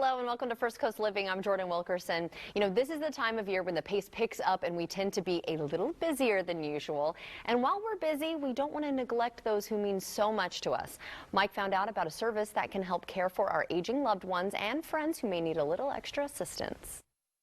Hello and welcome to First Coast Living. I'm Jordan Wilkerson. You know, this is the time of year when the pace picks up and we tend to be a little busier than usual. And while we're busy, we don't want to neglect those who mean so much to us. Mike found out about a service that can help care for our aging loved ones and friends who may need a little extra assistance.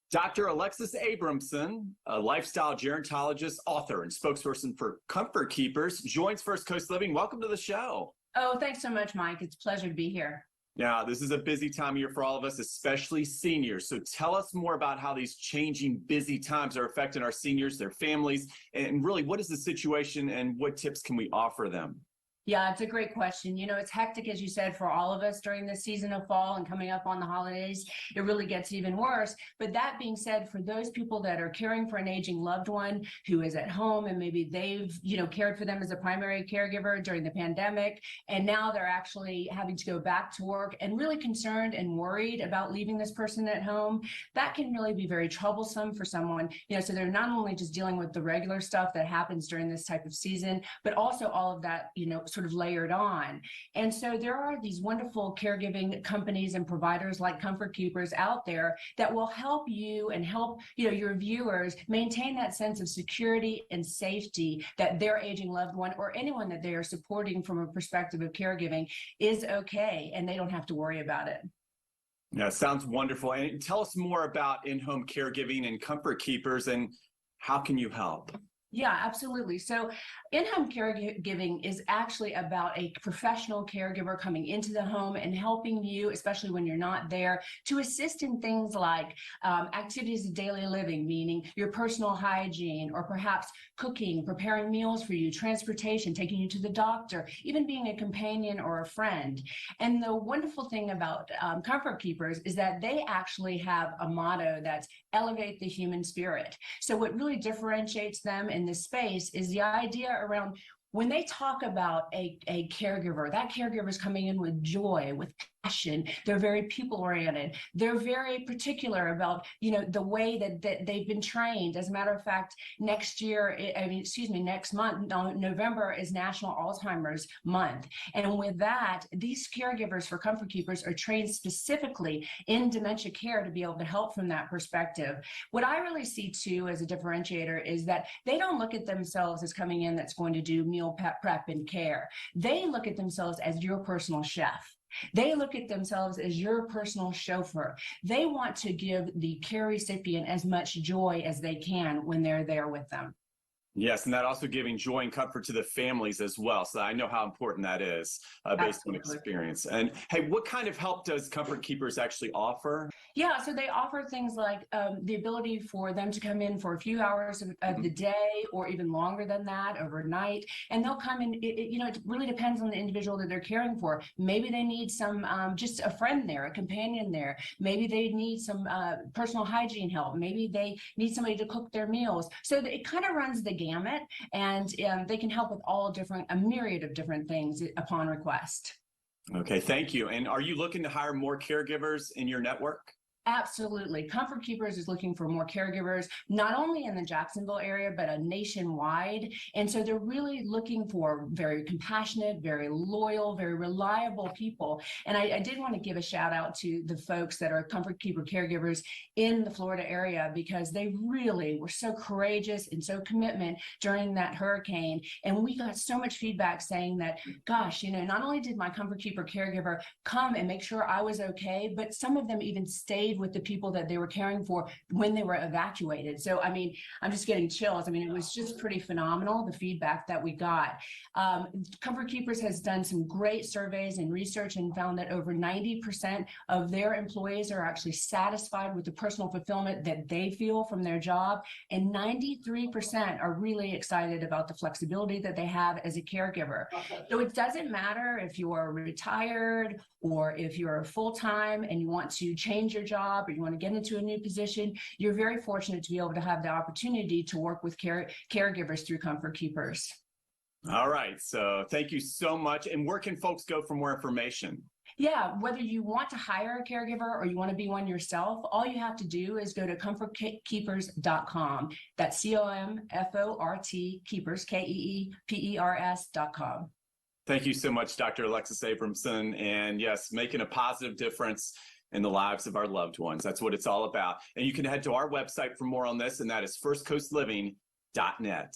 Dr. Alexis Abramson, a lifestyle gerontologist, author, and spokesperson for Comfort Keepers, joins First Coast Living. Welcome to the show. Oh, thanks so much, Mike. It's a pleasure to be here. Now, this is a busy time of year for all of us, especially seniors. So tell us more about how these changing busy times are affecting our seniors, their families, and really what is the situation and what tips can we offer them? Yeah, it's a great question. You know, it's hectic, as you said, for all of us during this season of fall and coming up on the holidays. It really gets even worse. But that being said, for those people that are caring for an aging loved one who is at home and maybe they've, cared for them as a primary caregiver during the pandemic, and now they're actually having to go back to work and really concerned and worried about leaving this person at home, that can really be very troublesome for someone. So they're not only just dealing with the regular stuff that happens during this type of season, but also all of that, sort of layered on. And so there are these wonderful caregiving companies and providers like Comfort Keepers out there that will help you and help, your viewers maintain that sense of security and safety that their aging loved one or anyone that they are supporting from a perspective of caregiving is okay, and they don't have to worry about it. Yeah, sounds wonderful. And tell us more about in-home caregiving and Comfort Keepers and how can you help? Yeah, absolutely. So in-home caregiving is actually about a professional caregiver coming into the home and helping you, especially when you're not there, to assist in things like activities of daily living, meaning your personal hygiene, or perhaps cooking, preparing meals for you, transportation, taking you to the doctor, even being a companion or a friend. And the wonderful thing about Comfort Keepers is that they actually have a motto that's elevate the human spirit. So what really differentiates them in this space is the idea around when they talk about a caregiver, that caregiver is coming in with joy, with passion. They're very people-oriented. They're very particular about, the way that they've been trained. As a matter of fact, next month, November is National Alzheimer's Month. And with that, these caregivers for Comfort Keepers are trained specifically in dementia care to be able to help from that perspective. What I really see too as a differentiator is that they don't look at themselves as coming in that's going to do meal prep and care. They look at themselves as your personal chef. They look at themselves as your personal chauffeur. They want to give the care recipient as much joy as they can when they're there with them. Yes, and that also giving joy and comfort to the families as well. So I know how important that is based on experience. And hey, what kind of help does Comfort Keepers actually offer? Yeah, so they offer things like the ability for them to come in for a few hours of the day or even longer than that overnight. And they'll come in, it really depends on the individual that they're caring for. Maybe they need some, just a friend there, a companion there. Maybe they need some personal hygiene help. Maybe they need somebody to cook their meals. So it kind of runs the gamut, and they can help with a myriad of different things upon request. Okay, thank you. And are you looking to hire more caregivers in your network? Absolutely. Comfort Keepers is looking for more caregivers, not only in the Jacksonville area, but nationwide. And so they're really looking for very compassionate, very loyal, very reliable people. And I did want to give a shout out to the folks that are Comfort Keeper caregivers in the Florida area, because they really were so courageous and so commitment during that hurricane. And we got so much feedback saying that, gosh, not only did my Comfort Keeper caregiver come and make sure I was okay, but some of them even stayed with the people that they were caring for when they were evacuated. So, I'm just getting chills. It was just pretty phenomenal, the feedback that we got. Comfort Keepers has done some great surveys and research and found that over 90% of their employees are actually satisfied with the personal fulfillment that they feel from their job. And 93% are really excited about the flexibility that they have as a caregiver. So it doesn't matter if you are retired or if you're full-time and you want to change your job or you want to get into a new position, you're very fortunate to be able to have the opportunity to work with caregivers through Comfort Keepers. All right. So thank you so much. And where can folks go for more information? Yeah, whether you want to hire a caregiver or you want to be one yourself, all you have to do is go to comfortkeepers.com. That's COMFORT Keepers, KEEPERS.com. Thank you so much, Dr. Alexis Abramson. And yes, making a positive difference in the lives of our loved ones. That's what it's all about. And you can head to our website for more on this, and that is firstcoastliving.net.